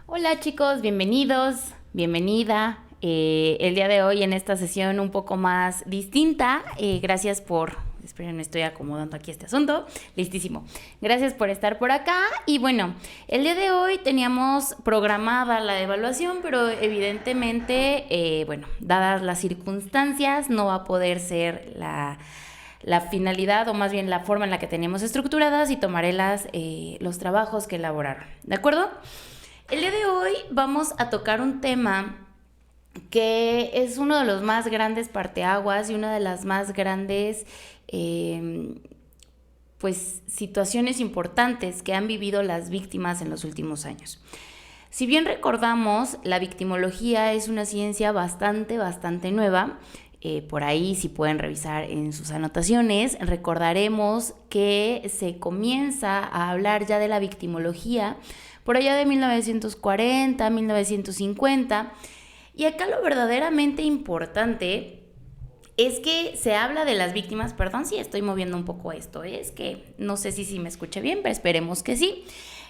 Hola chicos, bienvenidos, bienvenida. El día de hoy en esta sesión un poco más distinta. Gracias por... Esperen, me estoy acomodando aquí este asunto. Listísimo. Gracias por estar por acá. Y bueno, el día de hoy teníamos programada la evaluación, pero evidentemente, dadas las circunstancias, no va a poder ser la finalidad o más bien la forma en la que teníamos estructuradas y tomaré los trabajos que elaboraron. ¿De acuerdo? El día de hoy vamos a tocar un tema que es uno de los más grandes parteaguas y una de las más grandes situaciones importantes que han vivido las víctimas en los últimos años. Si bien recordamos, la victimología es una ciencia bastante nueva. Por ahí, si pueden revisar en sus anotaciones, recordaremos que se comienza a hablar ya de la victimología por allá de 1940, 1950. Y acá lo verdaderamente importante es que se habla de las víctimas. Perdón si estoy moviendo un poco esto, es que no sé si me escuché bien, pero esperemos que sí.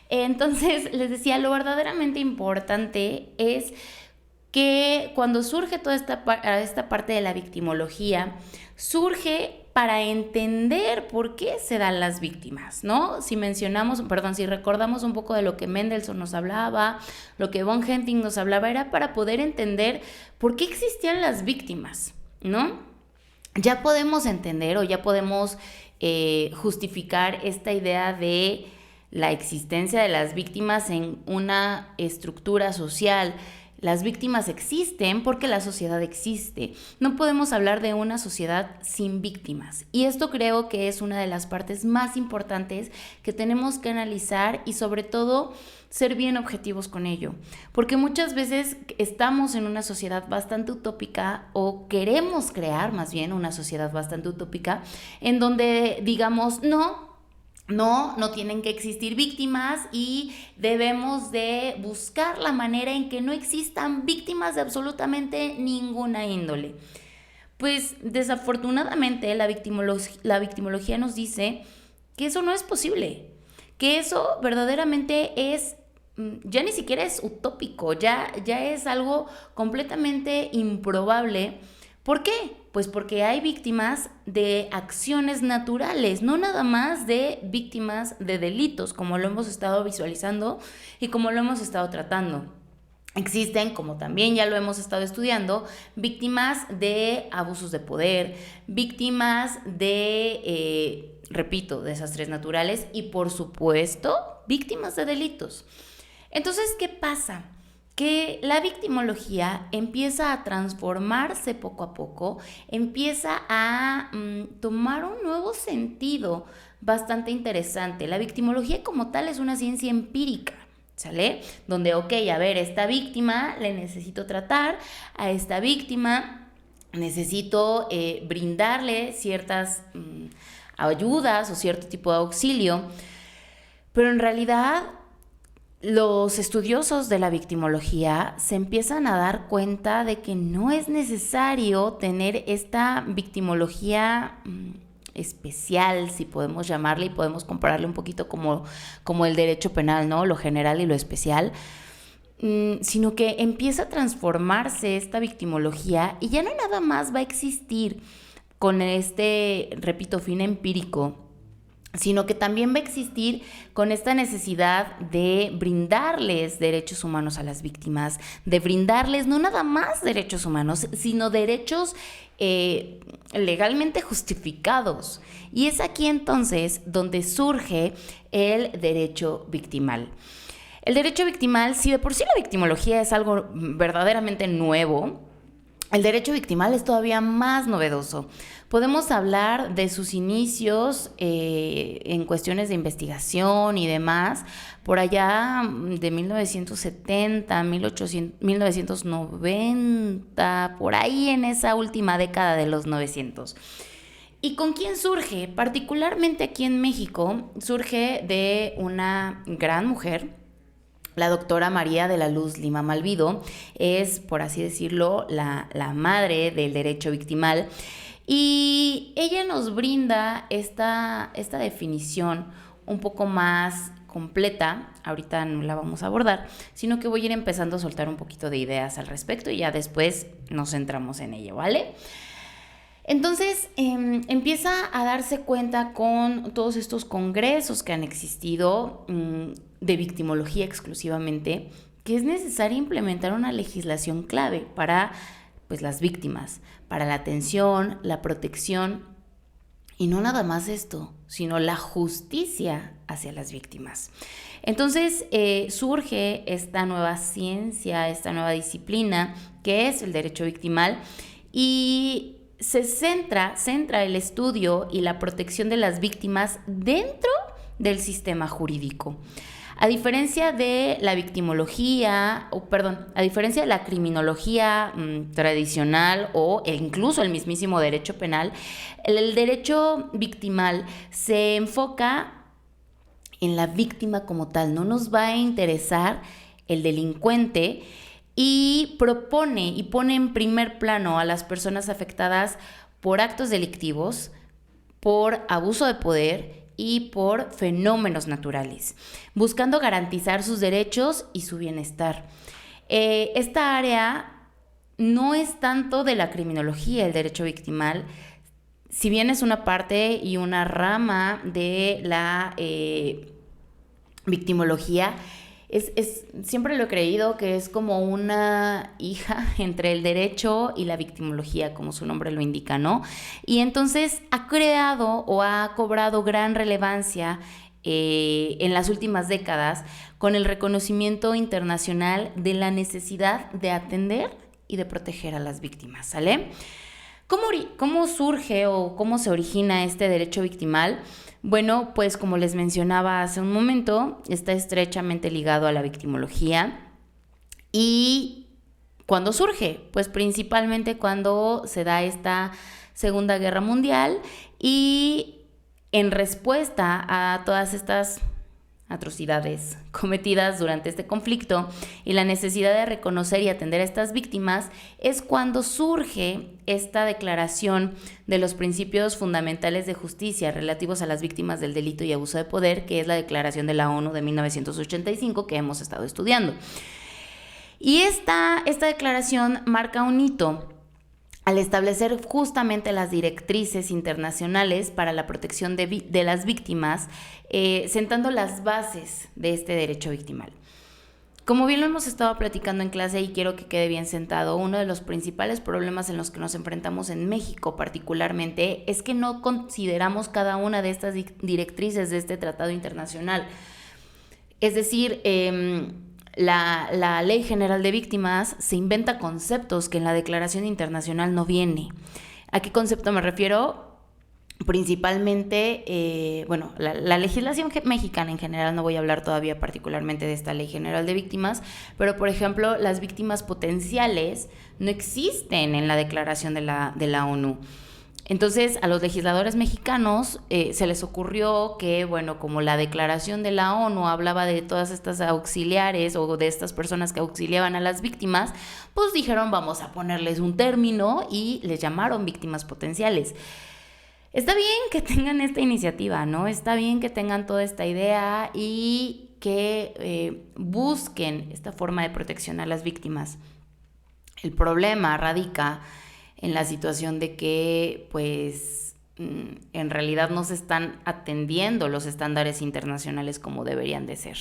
Entonces, les decía, lo verdaderamente importante es que cuando surge toda esta parte de la victimología, surge para entender por qué se dan las víctimas, ¿no? Si recordamos un poco de lo que Mendelssohn nos hablaba, lo que von Henting nos hablaba, era para poder entender por qué existían las víctimas, ¿no? Ya podemos entender o ya podemos justificar esta idea de la existencia de las víctimas en una estructura social. Las víctimas existen porque la sociedad existe. No podemos hablar de una sociedad sin víctimas. Y esto creo que es una de las partes más importantes que tenemos que analizar y sobre todo ser bien objetivos con ello. Porque muchas veces estamos en una sociedad bastante utópica o queremos crear más bien una sociedad bastante utópica en donde digamos no tienen que existir víctimas y debemos de buscar la manera en que no existan víctimas de absolutamente ninguna índole. Pues desafortunadamente la victimología nos dice que eso no es posible, que eso verdaderamente ya ni siquiera es utópico, ya es algo completamente improbable. ¿Por qué? Pues porque hay víctimas de acciones naturales, no nada más de víctimas de delitos, como lo hemos estado visualizando y como lo hemos estado tratando. Existen, como también ya lo hemos estado estudiando, víctimas de abusos de poder, víctimas de, desastres naturales y, por supuesto, víctimas de delitos. Entonces, ¿qué pasa? Que la victimología empieza a transformarse poco a poco, empieza a tomar un nuevo sentido bastante interesante. La victimología como tal es una ciencia empírica, ¿sale? Donde, esta víctima le necesito tratar, a esta víctima necesito brindarle ciertas ayudas o cierto tipo de auxilio, pero en realidad los estudiosos de la victimología se empiezan a dar cuenta de que no es necesario tener esta victimología especial, si podemos llamarle, y podemos compararle un poquito como el derecho penal, ¿no? Lo general y lo especial, sino que empieza a transformarse esta victimología y ya no nada más va a existir con fin empírico, sino que también va a existir con esta necesidad de brindarles derechos humanos a las víctimas, de brindarles no nada más derechos humanos, sino derechos legalmente justificados. Y es aquí entonces donde surge el derecho victimal. El derecho victimal, si de por sí la victimología es algo verdaderamente nuevo, el derecho victimal es todavía más novedoso. Podemos hablar de sus inicios en cuestiones de investigación y demás, por allá de 1970, 1990, por ahí en esa última década de los 900. ¿Y con quién surge? Particularmente aquí en México, surge de una gran mujer. La doctora María de la Luz Lima Malvido es, por así decirlo, la madre del derecho victimal, y ella nos brinda esta definición un poco más completa, ahorita no la vamos a abordar, sino que voy a ir empezando a soltar un poquito de ideas al respecto y ya después nos centramos en ello, ¿vale? Entonces empieza a darse cuenta con todos estos congresos que han existido de victimología exclusivamente, que es necesario implementar una legislación clave para pues, las víctimas, para la atención, la protección y no nada más esto, sino la justicia hacia las víctimas. Entonces surge esta nueva ciencia, esta nueva disciplina que es el derecho victimal y se centra el estudio y la protección de las víctimas dentro del sistema jurídico. A diferencia de la victimología, a diferencia de la criminología tradicional o incluso el mismísimo derecho penal, el derecho victimal se enfoca en la víctima como tal. No nos va a interesar el delincuente y propone y pone en primer plano a las personas afectadas por actos delictivos, por abuso de poder y por fenómenos naturales, buscando garantizar sus derechos y su bienestar. Esta área no es tanto de la criminología, el derecho victimal, si bien es una parte y una rama de la victimología, siempre lo he creído que es como una hija entre el derecho y la victimología, como su nombre lo indica, ¿no? Y entonces ha creado o ha cobrado gran relevancia en las últimas décadas con el reconocimiento internacional de la necesidad de atender y de proteger a las víctimas, ¿sale? ¿Cómo surge o cómo se origina este derecho victimal? Bueno, pues como les mencionaba hace un momento, está estrechamente ligado a la victimología. ¿Y cuándo surge? Pues principalmente cuando se da esta Segunda Guerra Mundial y en respuesta a todas estas atrocidades cometidas durante este conflicto y la necesidad de reconocer y atender a estas víctimas es cuando surge esta declaración de los principios fundamentales de justicia relativos a las víctimas del delito y abuso de poder, que es la Declaración de la ONU de 1985 que hemos estado estudiando. Y esta declaración marca un hito al establecer justamente las directrices internacionales para la protección de las víctimas, sentando las bases de este derecho victimal. Como bien lo hemos estado platicando en clase y quiero que quede bien sentado, uno de los principales problemas en los que nos enfrentamos en México particularmente es que no consideramos cada una de estas directrices de este tratado internacional. Es decir, la Ley General de Víctimas se inventa conceptos que en la Declaración Internacional no viene. ¿A qué concepto me refiero? Principalmente, la legislación mexicana en general, no voy a hablar todavía particularmente de esta Ley General de Víctimas, pero por ejemplo, las víctimas potenciales no existen en la Declaración de la ONU. Entonces, a los legisladores mexicanos se les ocurrió que, bueno, como la declaración de la ONU hablaba de todas estas auxiliares o de estas personas que auxiliaban a las víctimas, pues dijeron, vamos a ponerles un término y les llamaron víctimas potenciales. Está bien que tengan esta iniciativa, ¿no? Está bien que tengan toda esta idea y que busquen esta forma de protección a las víctimas. El problema radica en la situación de que, pues, en realidad no se están atendiendo los estándares internacionales como deberían de ser.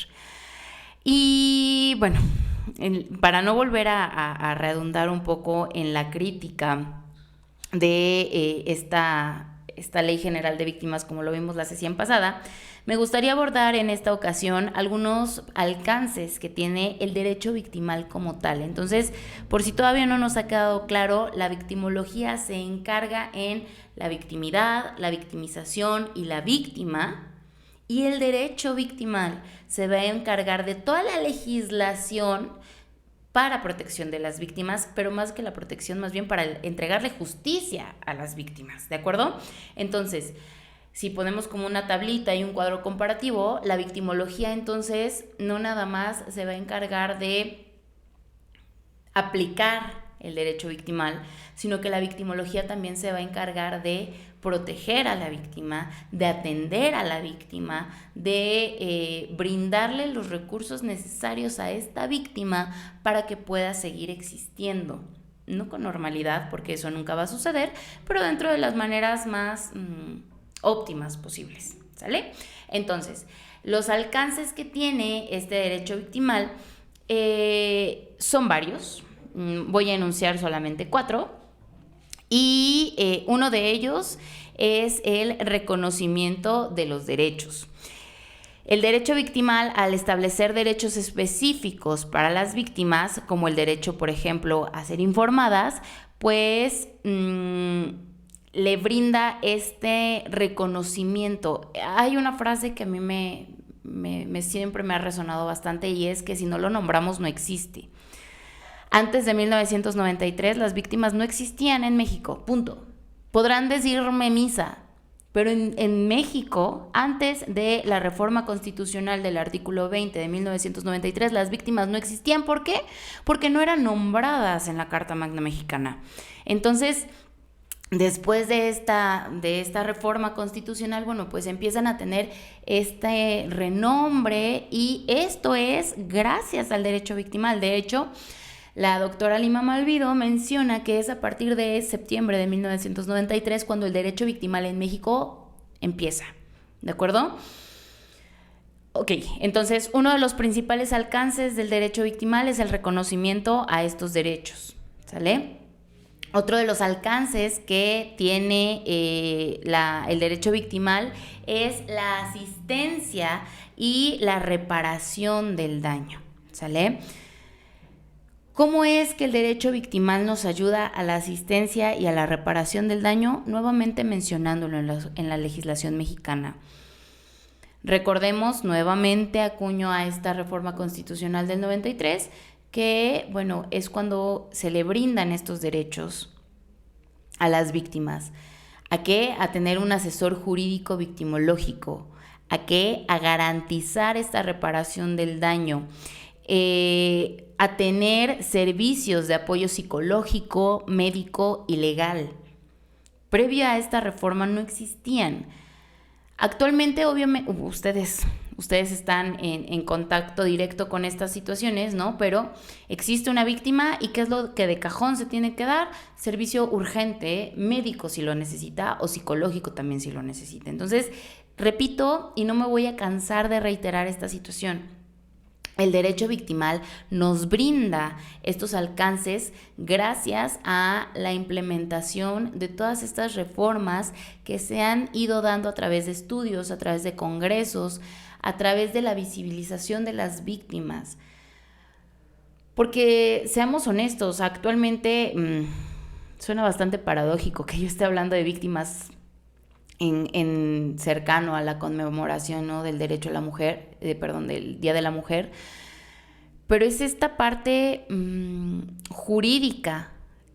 Y, bueno, para no volver a redundar un poco en la crítica de esta Ley General de Víctimas, como lo vimos la sesión pasada, me gustaría abordar en esta ocasión algunos alcances que tiene el derecho victimal como tal. Entonces, por si todavía no nos ha quedado claro, la victimología se encarga en la victimidad, la victimización y la víctima, y el derecho victimal se va a encargar de toda la legislación para protección de las víctimas, pero más que la protección, más bien para entregarle justicia a las víctimas, ¿de acuerdo? Entonces, si ponemos como una tablita y un cuadro comparativo, la victimología entonces no nada más se va a encargar de aplicar el derecho victimal, sino que la victimología también se va a encargar de proteger a la víctima, de atender a la víctima, de brindarle los recursos necesarios a esta víctima para que pueda seguir existiendo. No con normalidad, porque eso nunca va a suceder, pero dentro de las maneras más óptimas posibles, ¿sale? Entonces, los alcances que tiene este derecho victimal son varios. Voy a enunciar solamente 4. Y uno de ellos es el reconocimiento de los derechos. El derecho victimal, al establecer derechos específicos para las víctimas, como el derecho, por ejemplo, a ser informadas, pues le brinda este reconocimiento. Hay una frase que a mí siempre me ha resonado bastante, y es que si no lo nombramos no existe. Antes de 1993 las víctimas no existían en México, punto. Podrán decirme misa, pero en México, antes de la reforma constitucional del artículo 20 de 1993, las víctimas no existían. ¿Por qué? Porque no eran nombradas en la Carta Magna Mexicana. Entonces, después de esta reforma constitucional, bueno, pues empiezan a tener este renombre, y esto es gracias al derecho victimal. De hecho, la doctora Lima Malvido menciona que es a partir de septiembre de 1993 cuando el derecho victimal en México empieza, ¿de acuerdo? Ok, entonces uno de los principales alcances del derecho victimal es el reconocimiento a estos derechos, ¿sale? Otro de los alcances que tiene el derecho victimal es la asistencia y la reparación del daño, ¿sale? ¿Cómo es que el derecho victimal nos ayuda a la asistencia y a la reparación del daño? Nuevamente mencionándolo en la legislación mexicana. Recordemos, nuevamente acuño a esta reforma constitucional del 93, que, bueno, es cuando se le brindan estos derechos a las víctimas. ¿A qué? A tener un asesor jurídico victimológico. ¿A qué? A garantizar esta reparación del daño. A tener servicios de apoyo psicológico, médico y legal. Previo a esta reforma no existían. Actualmente, obviamente, ustedes están en contacto directo con estas situaciones, ¿no? Pero existe una víctima, y ¿qué es lo que de cajón se tiene que dar? Servicio urgente, médico si lo necesita, o psicológico también si lo necesita. Entonces, repito, y no me voy a cansar de reiterar esta situación. El derecho victimal nos brinda estos alcances gracias a la implementación de todas estas reformas que se han ido dando a través de estudios, a través de congresos, a través de la visibilización de las víctimas. Porque, seamos honestos, actualmente suena bastante paradójico que yo esté hablando de víctimas en cercano a la conmemoración, ¿no?, del derecho a la mujer, del Día de la Mujer, pero es esta parte jurídica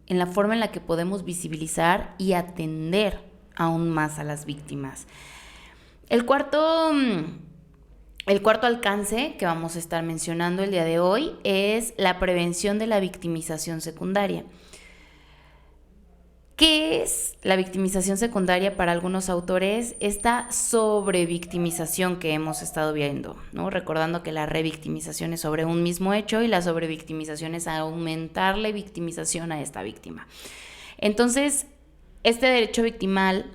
en la forma en la que podemos visibilizar y atender aún más a las víctimas. El cuarto alcance que vamos a estar mencionando el día de hoy es la prevención de la victimización secundaria. ¿Qué es la victimización secundaria para algunos autores? Esta sobrevictimización que hemos estado viendo, ¿no? Recordando que la revictimización es sobre un mismo hecho y la sobrevictimización es aumentarle victimización a esta víctima. Entonces, este derecho victimal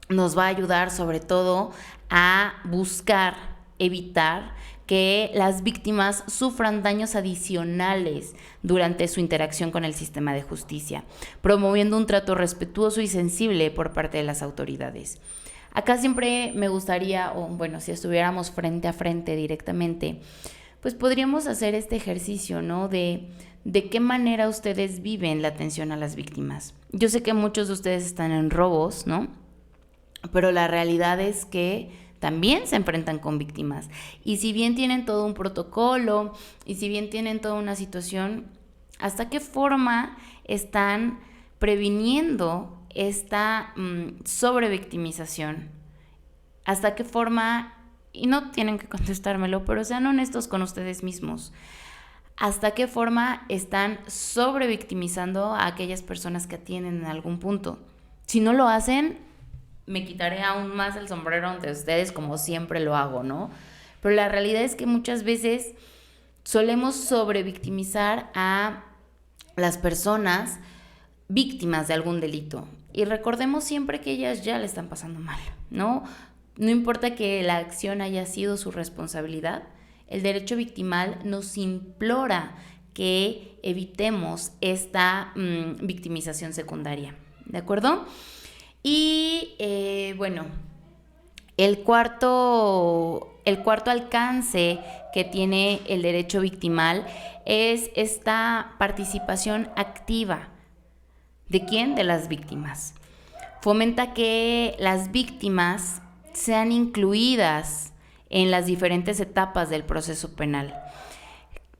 nos va a ayudar sobre todo a buscar, evitar que las víctimas sufran daños adicionales durante su interacción con el sistema de justicia, promoviendo un trato respetuoso y sensible por parte de las autoridades. Acá siempre me gustaría, si estuviéramos frente a frente directamente, pues podríamos hacer este ejercicio, ¿no? De qué manera ustedes viven la atención a las víctimas. Yo sé que muchos de ustedes están en robos, ¿no? Pero la realidad es que también se enfrentan con víctimas. Y si bien tienen todo un protocolo, y si bien tienen toda una situación, ¿hasta qué forma están previniendo esta sobrevictimización? ¿Hasta qué forma? Y no tienen que contestármelo, pero sean honestos con ustedes mismos. hasta qué forma están sobrevictimizando a aquellas personas que atienden en algún punto. Si no lo hacen, me quitaré aún más el sombrero ante ustedes, como siempre lo hago, ¿no? Pero la realidad es que muchas veces solemos sobrevictimizar a las personas víctimas de algún delito. Y recordemos siempre que ellas ya le están pasando mal, ¿no? No importa que la acción haya sido su responsabilidad, el derecho victimal nos implora que evitemos esta victimización secundaria, ¿de acuerdo? Y bueno, el cuarto alcance que tiene el derecho victimal es esta participación activa. ¿De quién? De las víctimas. Fomenta que las víctimas sean incluidas en las diferentes etapas del proceso penal,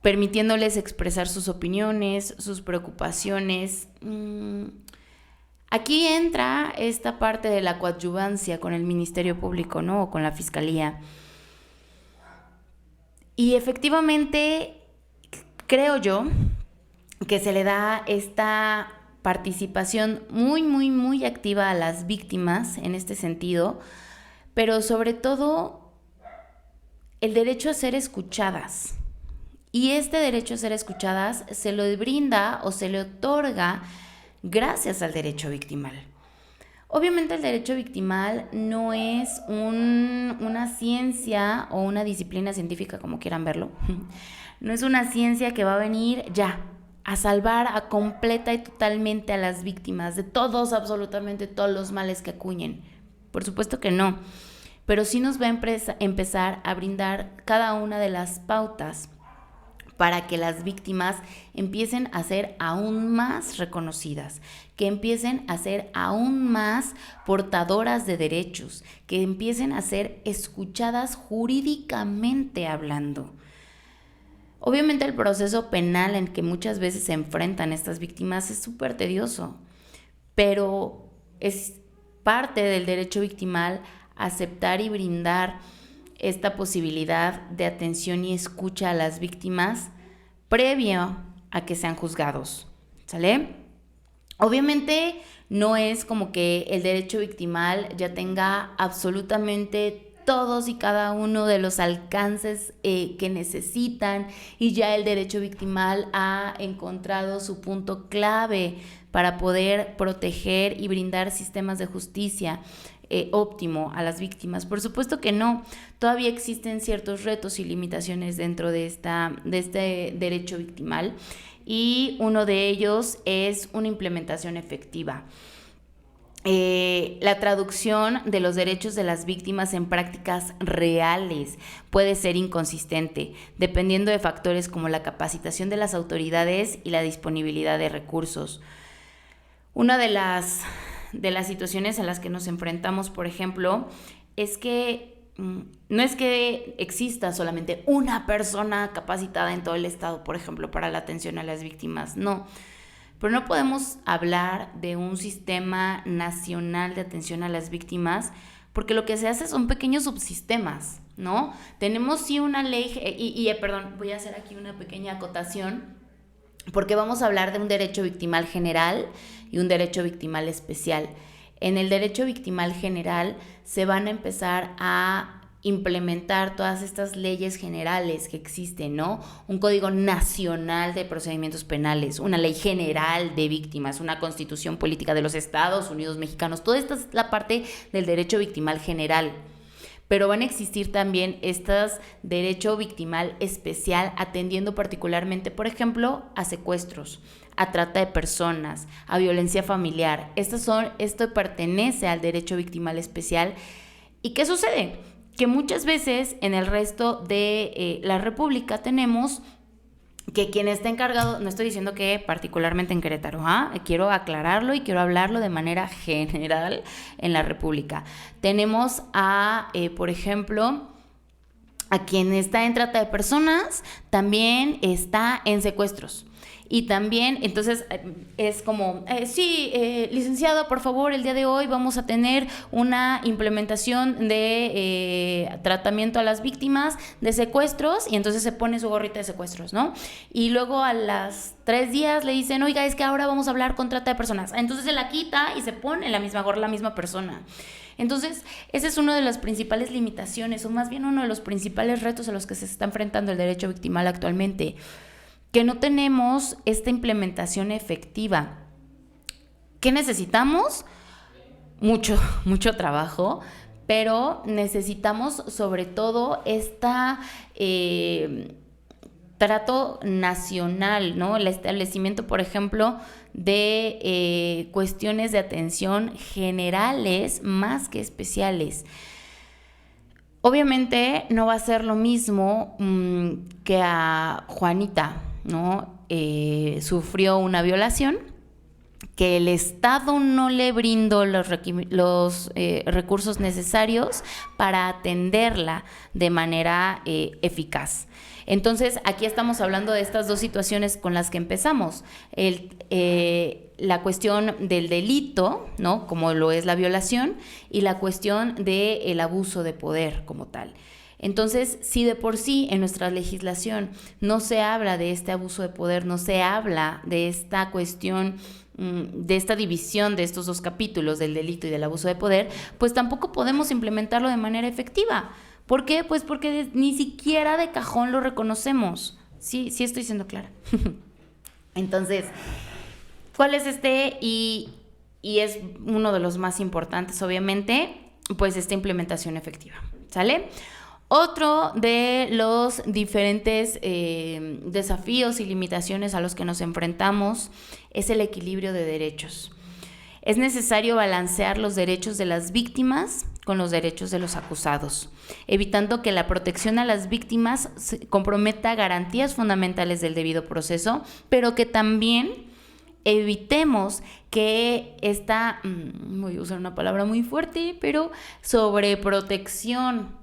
permitiéndoles expresar sus opiniones, sus preocupaciones. Aquí entra esta parte de la coadyuvancia con el Ministerio Público, ¿no? O con la Fiscalía. Y efectivamente, creo yo que se le da esta participación muy, muy, muy activa a las víctimas en este sentido, pero sobre todo el derecho a ser escuchadas. Y este derecho a ser escuchadas se lo brinda o se le otorga gracias al derecho victimal. Obviamente el derecho victimal no es una ciencia o una disciplina científica, como quieran verlo. No es una ciencia que va a venir ya a salvar a completa y totalmente a las víctimas de todos, absolutamente todos los males que acuñen. Por supuesto que no, pero sí nos va a empezar a brindar cada una de las pautas para que las víctimas empiecen a ser aún más reconocidas, que empiecen a ser aún más portadoras de derechos, que empiecen a ser escuchadas jurídicamente hablando. Obviamente el proceso penal en que muchas veces se enfrentan estas víctimas es súper tedioso, pero es parte del derecho victimal aceptar y brindar esta posibilidad de atención y escucha a las víctimas previo a que sean juzgados, ¿sale? Obviamente no es como que el derecho victimal ya tenga absolutamente todos y cada uno de los alcances que necesitan y ya el derecho victimal ha encontrado su punto clave para poder proteger y brindar sistemas de justicia óptimo a las víctimas. Por supuesto que no, todavía existen ciertos retos y limitaciones dentro de este derecho victimal y uno de ellos es una implementación efectiva. La traducción de los derechos de las víctimas en prácticas reales puede ser inconsistente, dependiendo de factores como la capacitación de las autoridades y la disponibilidad de recursos. Una de las situaciones a las que nos enfrentamos, por ejemplo, es que no es que exista solamente una persona capacitada en todo el estado, por ejemplo, para la atención a las víctimas, no. Pero no podemos hablar de un sistema nacional de atención a las víctimas porque lo que se hace son pequeños subsistemas, ¿no? Tenemos sí una ley, perdón, voy a hacer aquí una pequeña acotación porque vamos a hablar de un derecho victimal general y un derecho victimal especial. En el derecho victimal general se van a empezar a implementar todas estas leyes generales que existen, ¿no? Un Código Nacional de Procedimientos Penales, una Ley General de Víctimas, una Constitución Política de los Estados Unidos Mexicanos. Toda esta es la parte del derecho victimal general. Pero van a existir también estos derecho victimal especial atendiendo particularmente, por ejemplo, a secuestros, a trata de personas, a violencia familiar. Esto pertenece al derecho victimal especial. ¿Y qué sucede? Que muchas veces en el resto de la República tenemos que quien está encargado, no estoy diciendo que particularmente en Querétaro, quiero aclararlo y quiero hablarlo de manera general en la República. Tenemos por ejemplo, a quien está en trata de personas, también está en secuestros. Y también, entonces, es como, sí, licenciado, por favor, el día de hoy vamos a tener una implementación de tratamiento a las víctimas de secuestros, y entonces se pone su gorrita de secuestros, ¿no? Y luego a las 3 días le dicen, oiga, es que ahora vamos a hablar con trata de personas. Entonces se la quita y se pone la misma gorra la misma persona. Entonces, ese es una de las principales limitaciones, o más bien uno de los principales retos a los que se está enfrentando el derecho victimal actualmente, que no tenemos esta implementación efectiva. ¿Qué necesitamos? Mucho trabajo, pero necesitamos sobre todo trato nacional, ¿no? El establecimiento, por ejemplo, de cuestiones de atención generales más que especiales. Obviamente no va a ser lo mismo que a Juanita, ¿no? Sufrió una violación, que el Estado no le brindó los recursos necesarios para atenderla de manera eficaz. Entonces, aquí estamos hablando de estas dos situaciones con las que empezamos. La cuestión del delito, ¿no? Como lo es la violación, y la cuestión del abuso de poder como tal. Entonces, si de por sí en nuestra legislación no se habla de este abuso de poder, no se habla de esta cuestión, de esta división de estos dos capítulos, del delito y del abuso de poder, pues tampoco podemos implementarlo de manera efectiva. ¿Por qué? Pues porque ni siquiera de cajón lo reconocemos. Sí estoy siendo clara. Entonces, ¿cuál es este? Y es uno de los más importantes, obviamente, pues esta implementación efectiva, ¿sale? Otro de los diferentes desafíos y limitaciones a los que nos enfrentamos es el equilibrio de derechos. Es necesario balancear los derechos de las víctimas con los derechos de los acusados, evitando que la protección a las víctimas comprometa garantías fundamentales del debido proceso, pero que también evitemos que esta, voy a usar una palabra muy fuerte, pero sobreprotección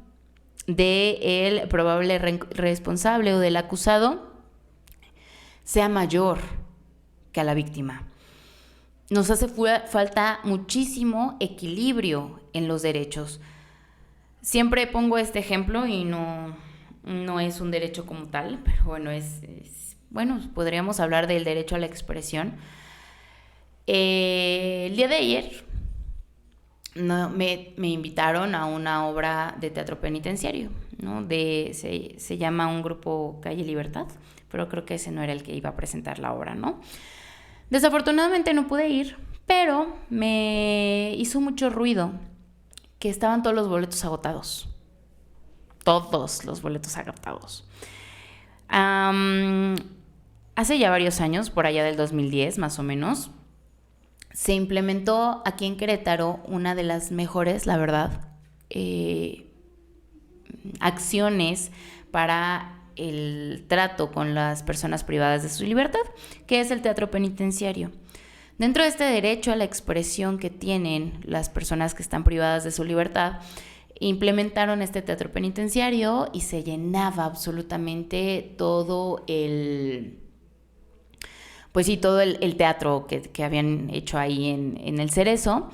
del probable responsable o del acusado sea mayor que a la víctima. Nos hace falta muchísimo equilibrio en los derechos. Siempre pongo este ejemplo y no es un derecho como tal, pero bueno, bueno, podríamos hablar del derecho a la expresión. El día de ayer me invitaron a una obra de teatro penitenciario, ¿no? Se llama un grupo Calle Libertad, pero creo que ese no era el que iba a presentar la obra, ¿no? Desafortunadamente no pude ir, pero me hizo mucho ruido que estaban todos los boletos agotados. Todos los boletos agotados. Hace ya varios años, por allá del 2010 más o menos, se implementó aquí en Querétaro una de las mejores, la verdad, acciones para el trato con las personas privadas de su libertad, que es el teatro penitenciario. Dentro de este derecho a la expresión que tienen las personas que están privadas de su libertad, implementaron este teatro penitenciario y se llenaba absolutamente todo el teatro que habían hecho ahí en el Cerezo.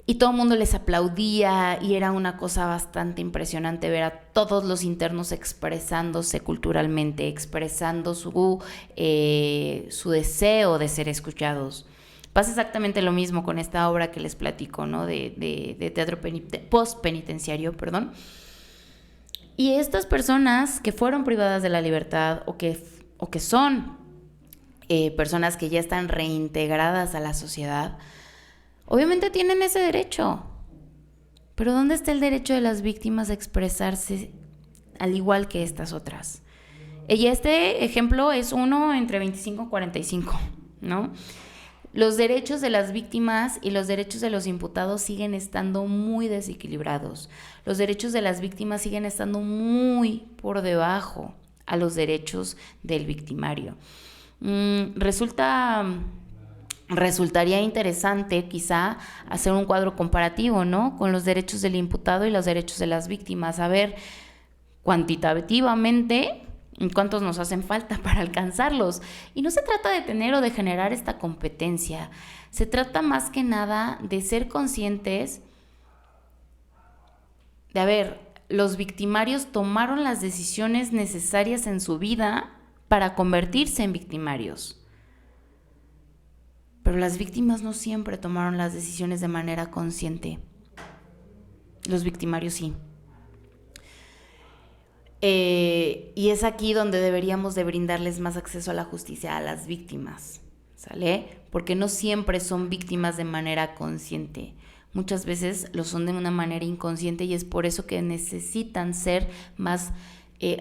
Y todo el mundo les aplaudía y era una cosa bastante impresionante ver a todos los internos expresándose culturalmente, expresando su deseo de ser escuchados. Pasa exactamente lo mismo con esta obra que les platico, ¿no? de teatro post-penitenciario, perdón. Y estas personas que fueron privadas de la libertad o que son personas que ya están reintegradas a la sociedad, obviamente tienen ese derecho. Pero ¿dónde está el derecho de las víctimas a expresarse al igual que estas otras? Y este ejemplo es uno entre 25 y 45, ¿no? Los derechos de las víctimas y los derechos de los imputados siguen estando muy desequilibrados. Los derechos de las víctimas siguen estando muy por debajo a los derechos del victimario. Resultaría interesante quizá hacer un cuadro comparativo, ¿no? Con los derechos del imputado y los derechos de las víctimas. A ver, cuantitativamente cuántos nos hacen falta para alcanzarlos. Y no se trata de tener o de generar esta competencia. Se trata más que nada de ser conscientes de, a ver, los victimarios tomaron las decisiones necesarias en su vida para convertirse en victimarios. Pero las víctimas no siempre tomaron las decisiones de manera consciente. Los victimarios sí. Y es aquí donde deberíamos de brindarles más acceso a la justicia a las víctimas, ¿sale? Porque no siempre son víctimas de manera consciente. Muchas veces lo son de una manera inconsciente y es por eso que necesitan ser más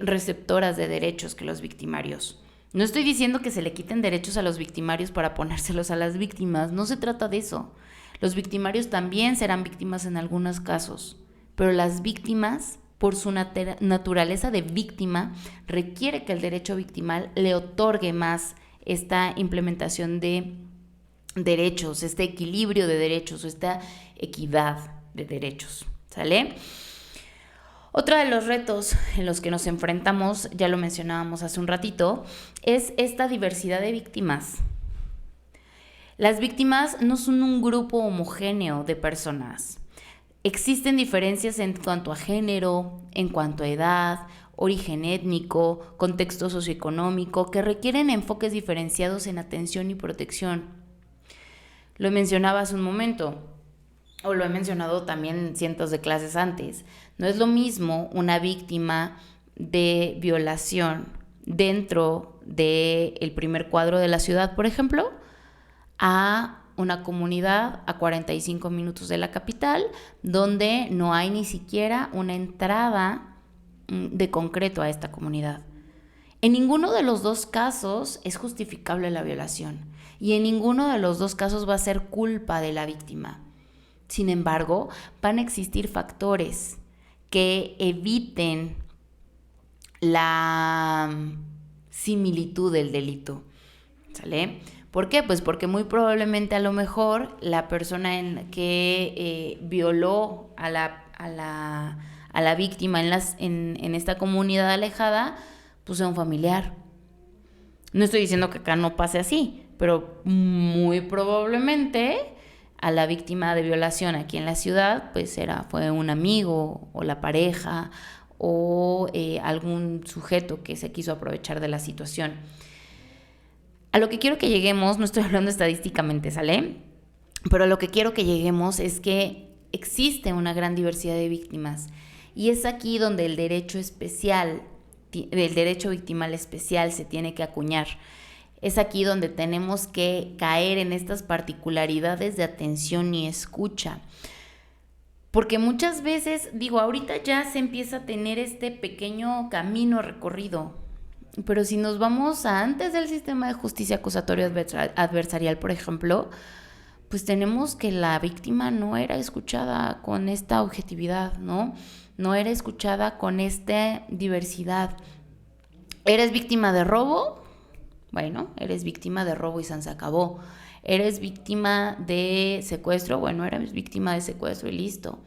receptoras de derechos que los victimarios. No estoy diciendo que se le quiten derechos a los victimarios para ponérselos a las víctimas, no se trata de eso. Los victimarios también serán víctimas en algunos casos, pero las víctimas, por su naturaleza de víctima, requiere que el derecho victimal le otorgue más esta implementación de derechos, este equilibrio de derechos, esta equidad de derechos, ¿sale? Otro de los retos en los que nos enfrentamos, ya lo mencionábamos hace un ratito, es esta diversidad de víctimas. Las víctimas no son un grupo homogéneo de personas. Existen diferencias en cuanto a género, en cuanto a edad, origen étnico, contexto socioeconómico, que requieren enfoques diferenciados en atención y protección. Lo mencionaba hace un momento, o lo he mencionado también en cientos de clases antes. No es lo mismo una víctima de violación dentro del primer cuadro de la ciudad, por ejemplo, a una comunidad a 45 minutos de la capital, donde no hay ni siquiera una entrada de concreto a esta comunidad. En ninguno de los dos casos es justificable la violación y en ninguno de los dos casos va a ser culpa de la víctima. Sin embargo, van a existir factores que eviten la similitud del delito, ¿sale? ¿Por qué? Pues porque muy probablemente a lo mejor la persona que violó a la víctima en esta comunidad alejada, pues sea un familiar. No estoy diciendo que acá no pase así, pero muy probablemente a la víctima de violación aquí en la ciudad, pues fue un amigo o la pareja o algún sujeto que se quiso aprovechar de la situación. A lo que quiero que lleguemos, no estoy hablando estadísticamente, ¿sale? Pero a lo que quiero que lleguemos es que existe una gran diversidad de víctimas y es aquí donde el derecho victimal especial se tiene que acuñar. Es aquí donde tenemos que caer en estas particularidades de atención y escucha. Porque muchas veces, ahorita ya se empieza a tener este pequeño camino recorrido. Pero si nos vamos a antes del sistema de justicia acusatorio adversarial, por ejemplo, pues tenemos que la víctima no era escuchada con esta objetividad, ¿no? No era escuchada con esta diversidad. ¿Eres víctima de robo? Bueno, eres víctima de robo y se acabó. ¿Eres víctima de secuestro? Bueno, eres víctima de secuestro y listo.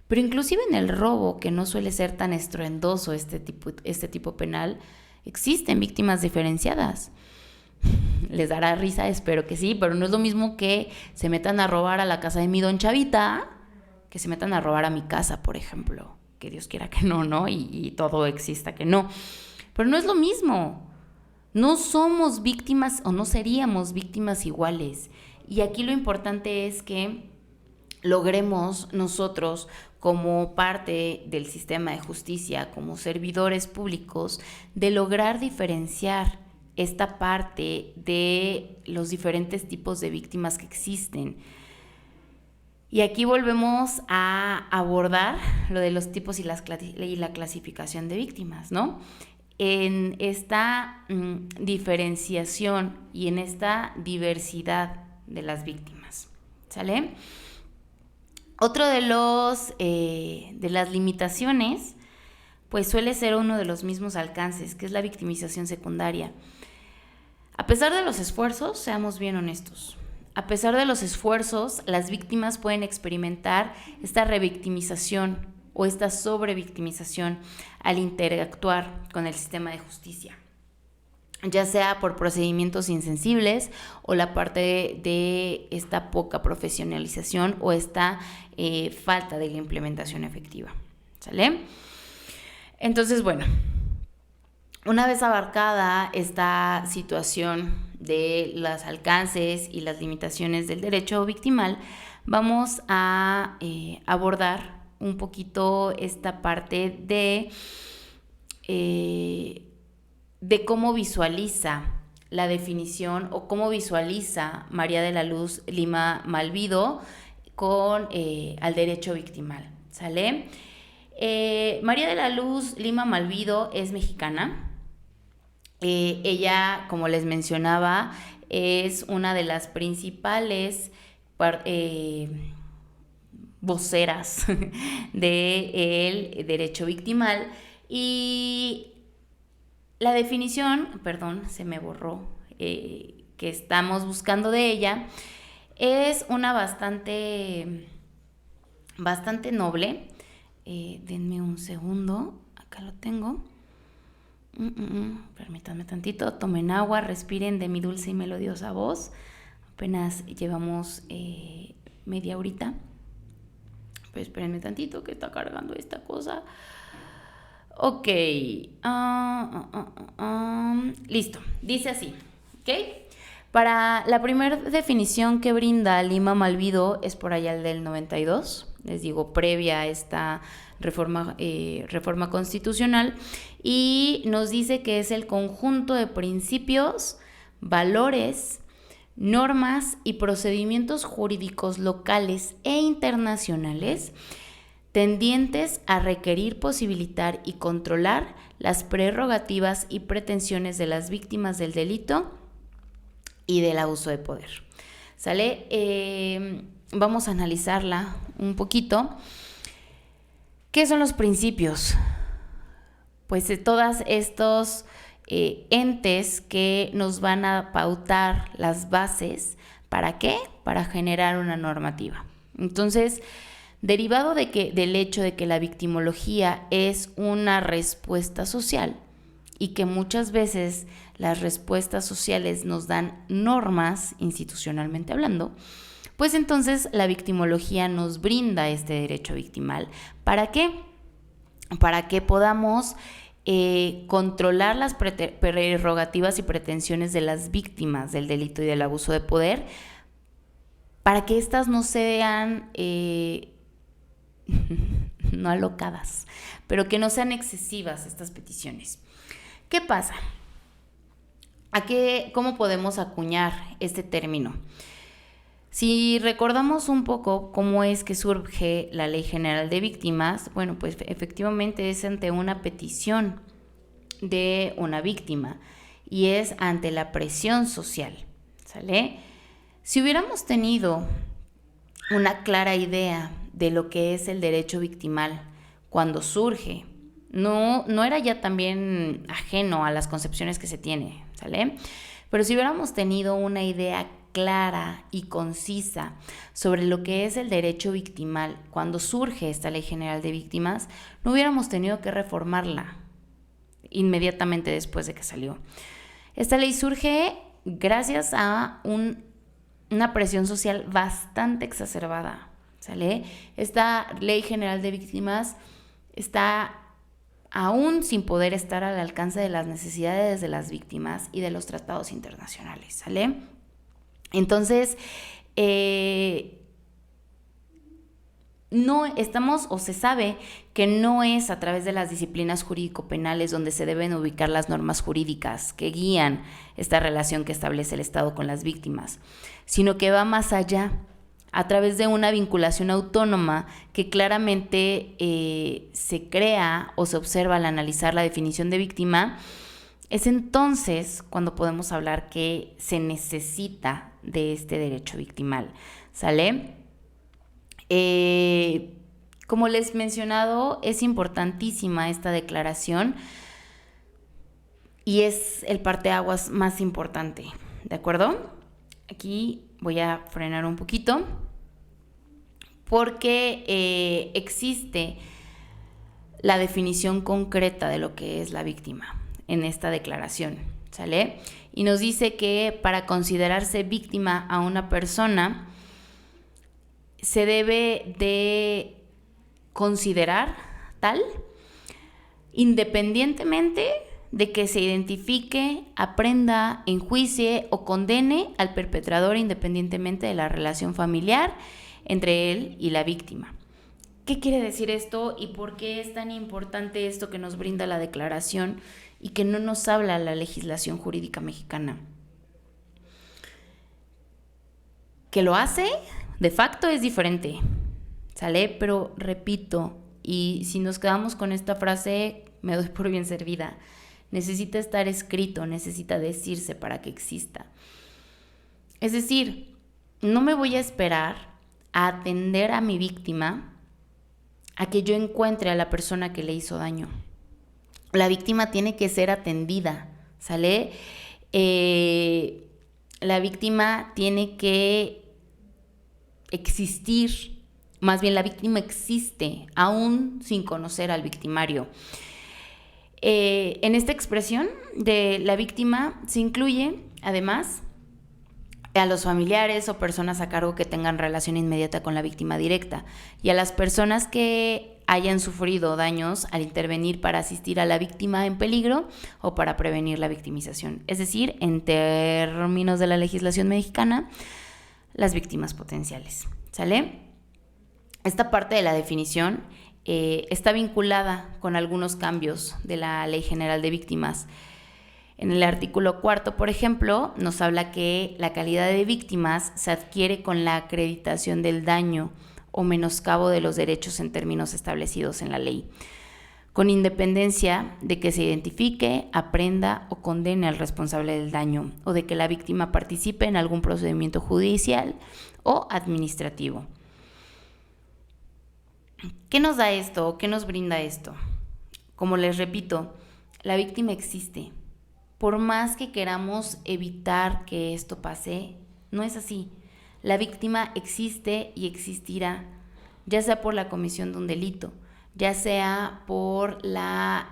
Pero inclusive en el robo, que no suele ser tan estruendoso este tipo penal, existen víctimas diferenciadas. Les dará risa, espero que sí, pero no es lo mismo que se metan a robar a la casa de mi don Chavita que se metan a robar a mi casa, por ejemplo. Que Dios quiera que no, ¿no? Y todo exista que no. Pero no es lo mismo. No somos víctimas o no seríamos víctimas iguales. Y aquí lo importante es que logremos nosotros, como parte del sistema de justicia, como servidores públicos, de lograr diferenciar esta parte de los diferentes tipos de víctimas que existen. Y aquí volvemos a abordar lo de los tipos y la clasificación de víctimas, ¿no? En esta diferenciación y en esta diversidad de las víctimas, ¿sale? Otro de las limitaciones, pues suele ser uno de los mismos alcances, que es la victimización secundaria. A pesar de los esfuerzos, seamos bien honestos, a pesar de los esfuerzos, las víctimas pueden experimentar esta revictimización o esta sobrevictimización al interactuar con el sistema de justicia, ya sea por procedimientos insensibles o la parte de esta poca profesionalización o esta falta de la implementación efectiva. ¿Sale? Entonces, bueno, una vez abarcada esta situación de los alcances y las limitaciones del derecho victimal, vamos a abordar un poquito esta parte de cómo visualiza la definición o cómo visualiza María de la Luz Lima Malvido con al derecho victimal. ¿Sale? María de la Luz Lima Malvido es mexicana. Ella, como les mencionaba, es una de las principales voceras del derecho victimal, y la definición, perdón, se me borró, que estamos buscando de ella, es una bastante noble. Denme un segundo, acá lo tengo. Permítanme tantito, tomen agua, respiren de mi dulce y melodiosa voz. Apenas llevamos media horita. Pues espérenme tantito que está cargando esta cosa. Ok. Listo. Dice así. ¿Ok? Para la primera definición que brinda Lima Malvido es por allá el del 92. Les digo, previa a esta reforma constitucional, y nos dice que es el conjunto de principios, valores, normas y procedimientos jurídicos locales e internacionales tendientes a requerir, posibilitar y controlar las prerrogativas y pretensiones de las víctimas del delito y del abuso de poder. ¿Sale? Vamos a analizarla un poquito. ¿Qué son los principios? Pues de todos estos entes que nos van a pautar las bases. ¿Para qué? Para generar una normativa. Entonces, derivado del hecho de que la victimología es una respuesta social y que muchas veces las respuestas sociales nos dan normas, institucionalmente hablando, pues entonces la victimología nos brinda este derecho victimal. ¿Para qué? Para que podamos controlar las prerrogativas y pretensiones de las víctimas del delito y del abuso de poder, para que éstas no sean no alocadas, pero que no sean excesivas estas peticiones. ¿Qué pasa? ¿Cómo podemos acuñar este término? Si recordamos un poco cómo es que surge la Ley General de Víctimas, bueno, pues efectivamente es ante una petición de una víctima y es ante la presión social, ¿sale? Si hubiéramos tenido una clara idea de lo que es el derecho victimal cuando surge, no era ya también ajeno a las concepciones que se tiene, ¿sale? Pero si hubiéramos tenido una idea clara y concisa sobre lo que es el derecho victimal cuando surge esta Ley General de Víctimas, no hubiéramos tenido que reformarla inmediatamente después de que salió. Esta ley surge gracias a una presión social bastante exacerbada, ¿sale? Esta Ley General de Víctimas está aún sin poder estar al alcance de las necesidades de las víctimas y de los tratados internacionales, ¿sale? Entonces, no estamos, o se sabe que no es a través de las disciplinas jurídico-penales donde se deben ubicar las normas jurídicas que guían esta relación que establece el Estado con las víctimas, sino que va más allá, a través de una vinculación autónoma que claramente se crea o se observa al analizar la definición de víctima. Es entonces cuando podemos hablar que se necesita de este derecho victimal, ¿sale? Como les he mencionado, es importantísima esta declaración y es el parteaguas más importante, ¿de acuerdo? Aquí voy a frenar un poquito porque existe la definición concreta de lo que es la víctima en esta declaración, ¿sale? Y nos dice que para considerarse víctima a una persona se debe de considerar tal independientemente de que se identifique, aprenda, enjuicie o condene al perpetrador independientemente de la relación familiar entre él y la víctima. ¿Qué quiere decir esto y por qué es tan importante esto que nos brinda la declaración y que no nos habla la legislación jurídica mexicana? Que lo hace, de facto es diferente, ¿sale? Pero repito, y si nos quedamos con esta frase, me doy por bien servida. Necesita estar escrito, necesita decirse para que exista. Es decir, no me voy a esperar a atender a mi víctima a que yo encuentre a la persona que le hizo daño. La víctima tiene que ser atendida, ¿sale? La víctima tiene que existir, más bien la víctima existe, aún sin conocer al victimario. En esta expresión de la víctima se incluye, además, a los familiares o personas a cargo que tengan relación inmediata con la víctima directa y a las personas que hayan sufrido daños al intervenir para asistir a la víctima en peligro o para prevenir la victimización. Es decir, en términos de la legislación mexicana, las víctimas potenciales, ¿sale? Esta parte de la definición está vinculada con algunos cambios de la Ley General de Víctimas. En el artículo 4, por ejemplo, nos habla que la calidad de víctimas se adquiere con la acreditación del daño o menoscabo de los derechos en términos establecidos en la ley, con independencia de que se identifique, aprenda o condene al responsable del daño o de que la víctima participe en algún procedimiento judicial o administrativo. ¿Qué nos da esto? ¿Qué nos brinda esto? Como les repito, la víctima existe. Por más que queramos evitar que esto pase, no es así. La víctima existe y existirá, ya sea por la comisión de un delito, ya sea por las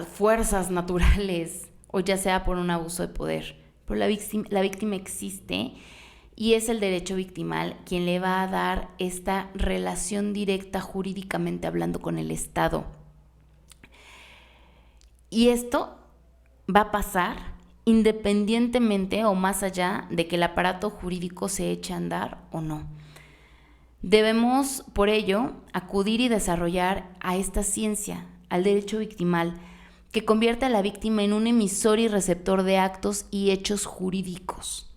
fuerzas naturales o ya sea por un abuso de poder. Pero la víctima existe y es el derecho victimal quien le va a dar esta relación directa jurídicamente hablando con el Estado. Y esto va a pasar independientemente o más allá de que el aparato jurídico se eche a andar o no. Debemos, por ello, acudir y desarrollar a esta ciencia, al derecho victimal, que convierte a la víctima en un emisor y receptor de actos y hechos jurídicos.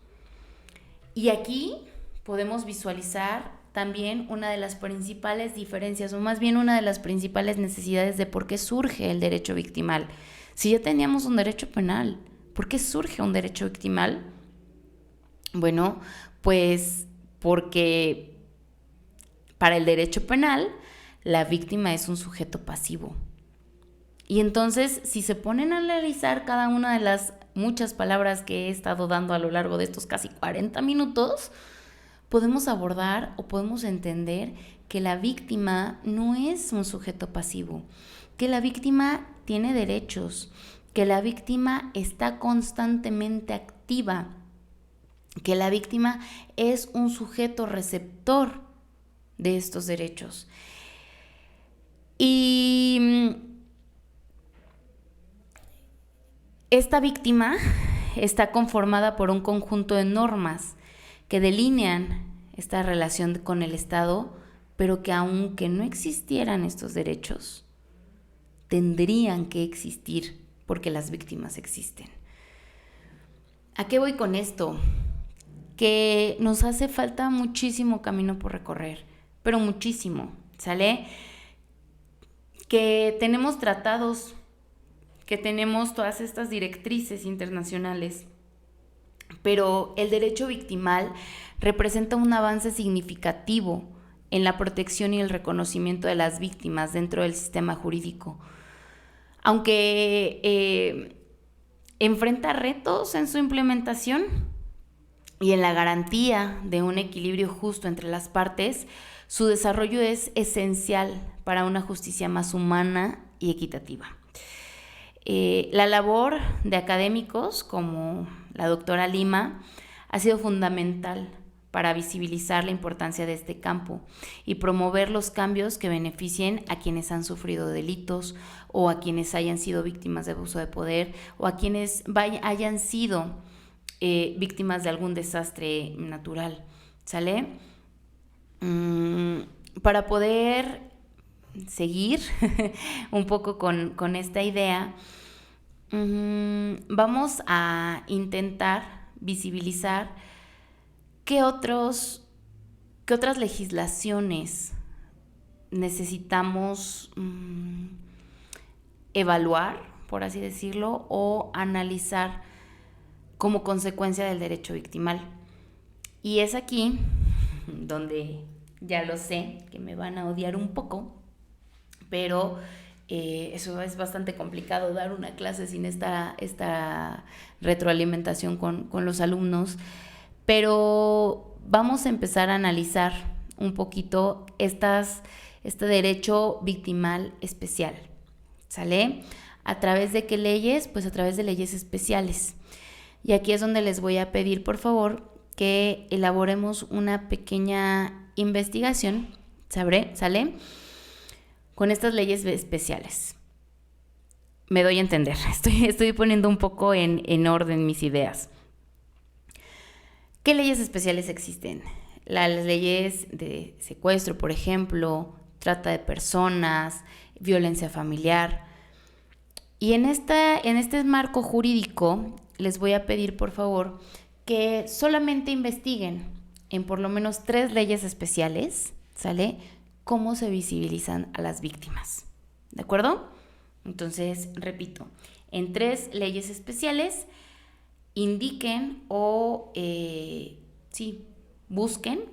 Y aquí podemos visualizar también una de las principales diferencias, o más bien una de las principales necesidades de por qué surge el derecho victimal. Si ya teníamos un derecho penal, ¿por qué surge un derecho victimal? Bueno, pues porque para el derecho penal la víctima es un sujeto pasivo. Y entonces, si se ponen a analizar cada una de las muchas palabras que he estado dando a lo largo de estos casi 40 minutos, podemos abordar o podemos entender que la víctima no es un sujeto pasivo, que la víctima tiene derechos, que la víctima está constantemente activa, que la víctima es un sujeto receptor de estos derechos. Y esta víctima está conformada por un conjunto de normas que delinean esta relación con el Estado, pero que aunque no existieran estos derechos, tendrían que existir porque las víctimas existen. ¿A qué voy con esto? Que nos hace falta muchísimo camino por recorrer, pero muchísimo, ¿sale? Que tenemos tratados, que tenemos todas estas directrices internacionales, pero el derecho victimal representa un avance significativo en la protección y el reconocimiento de las víctimas dentro del sistema jurídico. Aunque enfrenta retos en su implementación, y en la garantía de un equilibrio justo entre las partes, su desarrollo es esencial para una justicia más humana y equitativa. La labor de académicos como la doctora Lima ha sido fundamental para visibilizar la importancia de este campo y promover los cambios que beneficien a quienes han sufrido delitos o a quienes hayan sido víctimas de abuso de poder o a quienes hayan sido víctimas de algún desastre natural, ¿sale? Para poder seguir un poco con esta idea, vamos a intentar visibilizar qué otras legislaciones necesitamos evaluar, por así decirlo, o analizar como consecuencia del derecho victimal. Y es aquí donde ya lo sé, que me van a odiar un poco, pero eso es bastante complicado, dar una clase sin esta retroalimentación con los alumnos, pero vamos a empezar a analizar un poquito este derecho victimal especial, ¿sale? ¿A través de qué leyes? Pues a través de leyes especiales. Y aquí es donde les voy a pedir, por favor, que elaboremos una pequeña investigación, ¿sale? Con estas leyes especiales. Me doy a entender, estoy poniendo un poco en orden mis ideas. ¿Qué leyes especiales existen? Las leyes de secuestro, por ejemplo, trata de personas, violencia familiar. Y en este marco jurídico les voy a pedir, por favor, que solamente investiguen en por lo menos 3 leyes especiales, ¿sale? Cómo se visibilizan a las víctimas, ¿de acuerdo? Entonces, repito, en 3 leyes especiales indiquen o busquen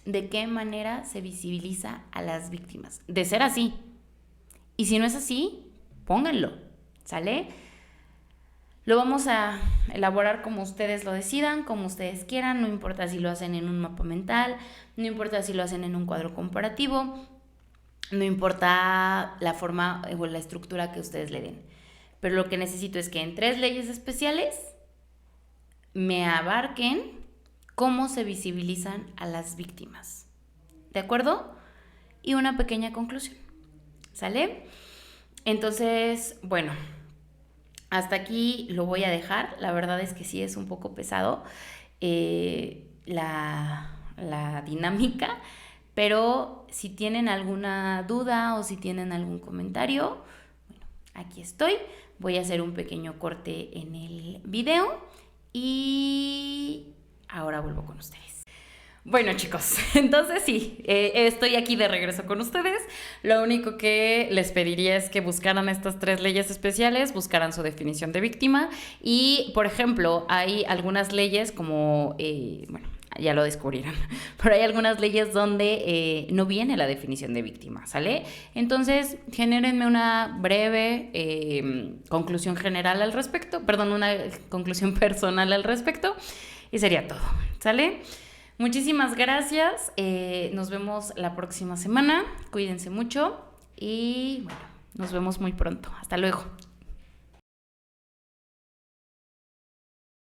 de qué manera se visibiliza a las víctimas. De ser así. Y si no es así, pónganlo, ¿sale? Lo vamos a elaborar como ustedes lo decidan, como ustedes quieran, no importa si lo hacen en un mapa mental, no importa si lo hacen en un cuadro comparativo, no importa la forma o la estructura que ustedes le den. Pero lo que necesito es que en 3 leyes especiales me abarquen cómo se visibilizan a las víctimas. ¿De acuerdo? Y una pequeña conclusión. ¿Sale? Entonces, bueno, hasta aquí lo voy a dejar. La verdad es que sí es un poco pesado la dinámica, pero si tienen alguna duda o si tienen algún comentario, bueno, aquí estoy. Voy a hacer un pequeño corte en el video y ahora vuelvo con ustedes. Bueno, chicos, entonces sí, estoy aquí de regreso con ustedes. Lo único que les pediría es que buscaran estas 3 leyes especiales, buscaran su definición de víctima y, por ejemplo, hay algunas leyes como, bueno, ya lo descubrieron, pero hay algunas leyes donde no viene la definición de víctima, ¿sale? Entonces, genérenme una breve conclusión general al respecto, una conclusión personal al respecto y sería todo, ¿sale? Muchísimas gracias, nos vemos la próxima semana, cuídense mucho y bueno, nos vemos muy pronto, hasta luego.